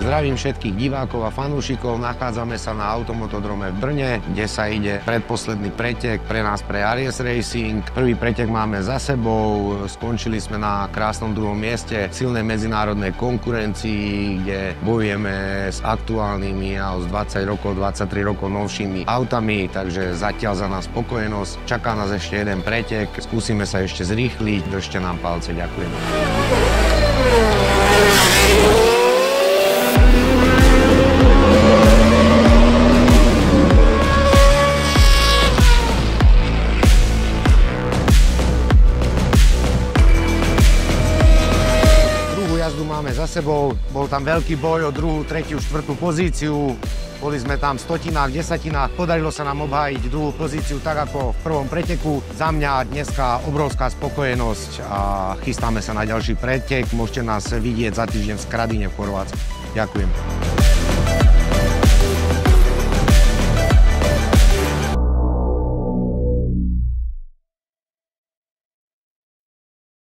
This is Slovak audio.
Zdravím všetkých divákov a fanúšikov. Nachádzame sa na automotodrome v Brne, kde sa ide predposledný pretek pre nás pre Aries Racing. Prvý pretek máme za sebou, skončili sme na krásnom druhom mieste v silnej medzinárodnej konkurencii, kde bojujeme s aktuálnymi a s 20 rokov, 23 rokov novšími autami, takže zatiaľ za nás spokojnosť. Čaká nás ešte jeden pretek, skúsime sa ešte zrýchliť, držte nám palce, ďakujem. Jazdu máme za sebou, bol tam veľký boj o druhú, tretiu, štvrtú pozíciu. Boli sme tam v stotinách, desatinách, podarilo sa nám obhájiť druhú pozíciu tak ako v prvom preteku. Za mňa dneska obrovská spokojnosť a chystáme sa na ďalší pretek. Môžete nás vidieť za týždeň v Skradine v Chorvátsku. Ďakujem.